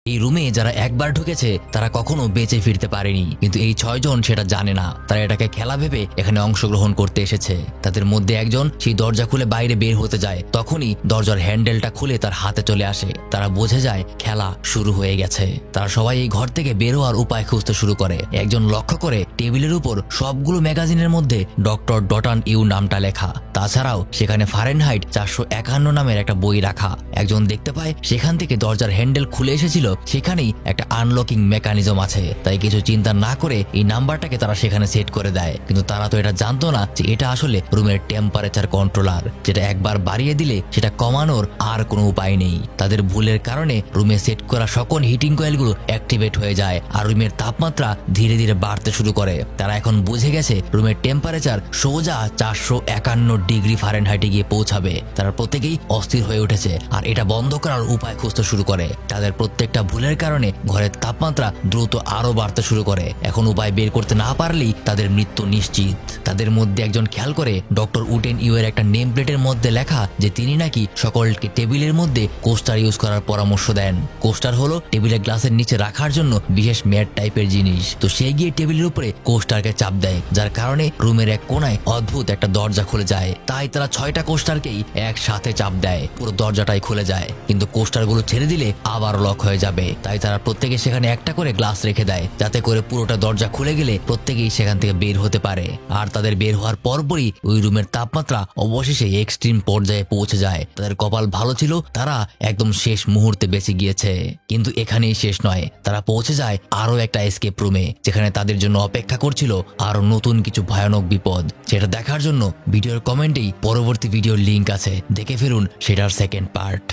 এই রুমে যারা একবার ঢুকেছে তারা কখনো বেঁচে ফিরতে পারেনি, কিন্তু এই 6 জন সেটা জানে না। তারা এটাকে খেলা ভেবে এখানে অংশগ্রহণ করতে এসেছে। তাদের মধ্যে একজন সেই দরজা খুলে বাইরে বের হতে যায়, তখনই দরজার হ্যান্ডেলটা খুলে তার হাতে চলে আসে। তারা বুঝে যায় খেলা শুরু হয়ে গেছে। তারা সবাই এই ঘর থেকে বের হওয়ার উপায় খুঁজতে শুরু করে। একজন লক্ষ্য করে টেবিলের উপর সবগুলো ম্যাগাজিনের মধ্যে ডক্টর ডটান ইউ নামটা লেখা। তাছাড়াও সেখানে ফারেনহাইট 451 নামের একটা বই রাখা। একজন দেখতে পায় সেখান থেকে দরজার হ্যান্ডেল খুলে এসেছিল, সেখানেই একটা আনলকিং মেকানিজম আছে। তাই কিছু চিন্তা না করে এই নাম্বারটাকে তারা সেখানে সেট করে দেয়। কিন্তু তারা তো এটা জানতো না যে এটা আসলে রুমের টেম্পারেচার কন্ট্রোলার, যেটা একবার বাড়িয়ে দিলে সেটা কমানোর আর কোনো উপায় নেই। তাদের ভুলের কারণে রুমে সেট করা সকল হিটিং কয়েলগুলো অ্যাক্টিভেট হয়ে যায় আর রুমের তাপমাত্রা ধীরে ধীরে বাড়তে শুরু করে। তারা এখন বুঝে গেছে রুমের টেম্পারেচার সোজা 451 ডিগ্রি ফারেনহাইটে গিয়ে পৌঁছাবে। তারা প্রত্যেকেই অস্থির হয়ে উঠেছে আর এটা বন্ধ করার উপায় খুঁজতে শুরু করে। তাদের প্রত্যেকটা ভুলের কারণে ঘরের তাপমাত্রা দ্রুত আরো বাড়তে শুরু করে। এখন উপায় বের করতে না পারলেই তাদের মৃত্যু নিশ্চিত। তাদের মধ্যে একজন খেয়াল করে ডক্টর উডেন ইউ এর একটা নেম প্লেটের মধ্যে লেখা যে তিনি নাকি সকলকে টেবিলের মধ্যে কোস্টার ইউজ করার পরামর্শ দেন। কোস্টার হলো টেবিলের গ্লাসের নিচে রাখার জন্য বিশেষ ম্যাট টাইপের জিনিস। তো সে গিয়ে টেবিলের উপরে কোস্টারকে চাপ দেয়, যার কারণে রুমের এক কোনায় অদ্ভুত একটা দরজা খুলে যায়। তাই তারা 6টা কোস্টারকেই একসাথে চাপ দেয়, পুরো দরজাটাই খুলে যায়। কিন্তু কোস্টারগুলো ছেড়ে দিলে আবার লক হয়ে যাবে। তাই তারা প্রত্যেকে সেখানে একটা করে গ্লাস রেখে দেয়, যাতে করে পুরোটা দরজা খুলে গেলে প্রত্যেকেই সেখান থেকে বের হতে পারে। আর তাদের বের হওয়ার পরপরই ওই রুমের তাপমাত্রা অবশেষে এক্সট্রিম পর্যায়ে পৌঁছে যায়। তাদের কপাল ভালো ছিল, তারা একদম শেষ মুহূর্তে বেঁচে গিয়েছে। কিন্তু এখানেই শেষ নয়, তারা পৌঁছে যায় আরো একটা এসকেপ রুমে, যেখানে তাদের জন্য অপেক্ষা করছিল আরো নতুন কিছু ভয়ানক বিপদ। সেটা দেখার জন্য ভিডিওর কমেন্টেই পরবর্তী ভিডিওর লিংক আছে, দেখে ফেলুন সেটার সেকেন্ড পার্ট।